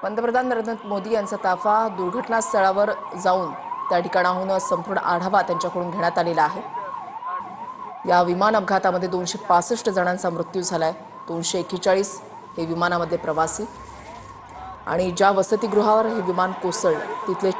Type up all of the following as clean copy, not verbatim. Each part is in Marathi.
पंतप्रधान नरेंद्र मोदी यांचा ताफा दुर्घटनास्थळावर जाऊन त्या ठिकाणाहून संपूर्ण आढावा त्यांच्याकडून घेण्यात आलेला आहे। या विमान अपघातामध्ये 265 जणांचा मृत्यू झालाय। 241 हे विमानामध्ये प्रवासी आणि ज्या वसतिगृहावर हे विमान कोसळलं तिथले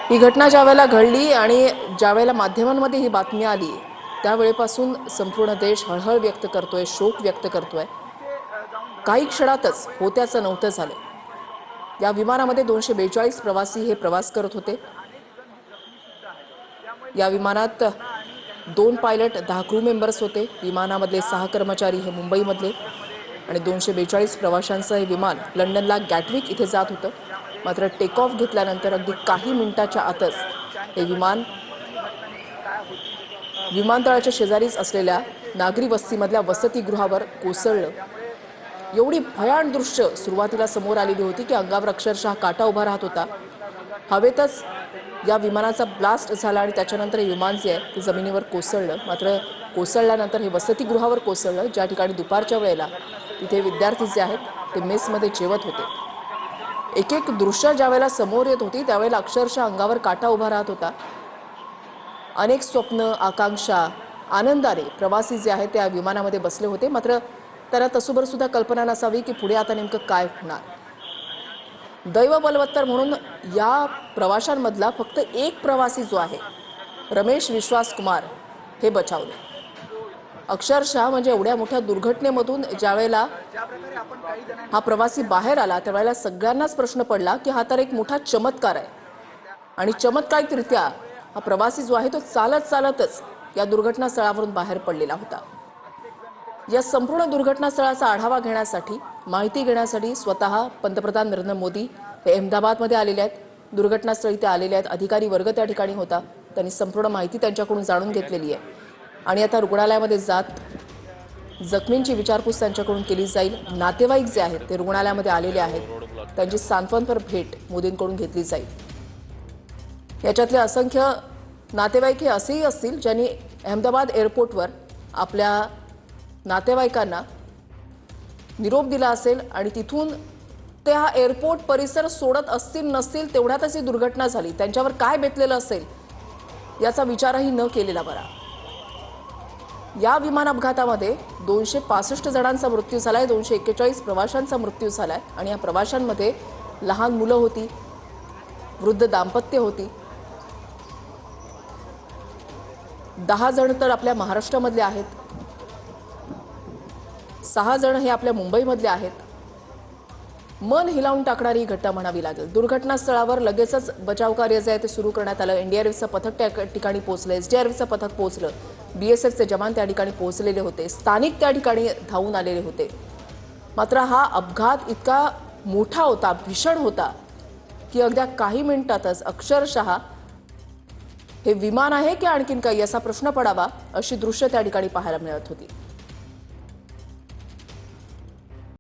ही घटना ज्यावेळेला घडली आणि ज्यावेळेला माध्यमांमध्ये ही बातमी आली त्यावेळेपासून संपूर्ण देश हळहळ व्यक्त करतोय, शोक व्यक्त करतोय। काही क्षणातच होत्याचं नव्हतं झालं। या विमानामध्ये 242 प्रवासी हे प्रवास करत होते। या विमानात 2 पायलट 10 क्रू मेंबर्स होते। विमानामधले 6 कर्मचारी हे मुंबईमधले आणि 242 प्रवाशांचं हे विमान लंडनला गॅटविक इथे जात होतं। मात्र टेक ऑफ घेतल्यानंतर अगदी काही मिनिटाच्या आतच हे विमान विमानतळाच्या शेजारीच असलेल्या नागरी वस्तीमधल्या वसतिगृहावर कोसळलं। एवढी भयानक दृश्य सुरुवातीला समोर आलेली होती की अंगावर अक्षरशः काटा उभा राहत होता। हवेतच या विमानाचा ब्लास्ट झाला आणि त्याच्यानंतर हे विमान जे आहे ते जमिनीवर कोसळलं। मात्र कोसळल्यानंतर हे वसतिगृहावर कोसळलं, ज्या ठिकाणी दुपारच्या वेळेला तिथे विद्यार्थी जे आहेत ते मेसमध्ये जेवत होते। एक एक दृश्य ज्यावेळेला समोर येत होती त्यावेळेला अक्षरशः अंगावर काटा उभा राहत होता। अनेक स्वप्न, आकांक्षा, आनंदाने प्रवासी जे आहेत त्या विमानामध्ये बसले होते। मात्र त्यांना तसुभर सुद्धा कल्पना नसावी की पुढे आता नेमकं काय होणार। दैव बलवत्तर म्हणून या प्रवाशांमधला फक्त एक प्रवासी जो आहे रमेश विश्वास कुमार हे बचावले। अक्षरशः म्हणजे एवढ्या मोठ्या दुर्घटनेमधून ज्यावेळेला हा प्रवासी बाहेर आला त्यावेळेला सगळ्यांनाच प्रश्न पडला की हा तर एक मोठा चमत्कार आहे आणि चमत्कारिकरित्या हा प्रवासी जो आहे तो चालतच या दुर्घटनास्थळावरून बाहेर पडलेला होता। या संपूर्ण दुर्घटनास्थळाचा आढावा घेण्यासाठी, माहिती घेण्यासाठी स्वतः पंतप्रधान नरेंद्र मोदी हे अहमदाबादमध्ये आलेले आहेत। दुर्घटनास्थळी ते आलेले आहेत। अधिकारी वर्ग त्या ठिकाणी होता। त्यांनी संपूर्ण माहिती त्यांच्याकडून जाणून घेतलेली आहे आणि आता रुग्णालयामध्ये जात जखमींची विचारपूस त्यांच्याकडून केली जाईल। नातेवाईक जे आहेत ते रुग्णालयामध्ये आलेले आहेत, त्यांची सांत्वनपर भेट मोदींकडून घेतली जाईल। याच्यातले असंख्य नातेवाईक हे असेही असतील ज्यांनी अहमदाबाद एअरपोर्टवर आपल्या नातेवाईकांना निरोप दिला असेल आणि तिथून ते हा एअरपोर्ट परिसर सोडत असतील नसतील तेवढ्यातच ही दुर्घटना झाली। त्यांच्यावर काय बेतलेलं असेल याचा विचारही न केलेला बरा। या विमान अपघातामध्ये 265 जणांचा मृत्यू झालाय, 241 प्रवाशांचा मृत्यू झालाय आणि या प्रवाशांमध्ये लहान मुलं होती, वृद्ध दाम्पत्य होती। 10 जण तर आपल्या महाराष्ट्रामधले आहेत, 6 जण हे आपल्या मुंबईमधले आहेत। मन हिलावून टाकणारी ही घटना म्हणावी लागेल। दुर्घटनास्थळावर लगेचच बचाव कार्य जे आहे ते सुरू करण्यात आलं। एनडीआरएफचं पथक त्या ठिकाणी पोहोचलं, एसडीआरएफचं पथक पोहोचलं, बीएसएफचे जवान त्या ठिकाणी पोहोचलेले होते, स्थानिक त्या ठिकाणी धावून आलेले होते। मात्र हा अपघात इतका मोठा होता, भीषण होता की अगदी काही मिनिटातच अक्षरशः हे विमान आहे की आणखीन काही असा प्रश्न पडावा अशी दृश्य त्या ठिकाणी पाहायला मिळत होती।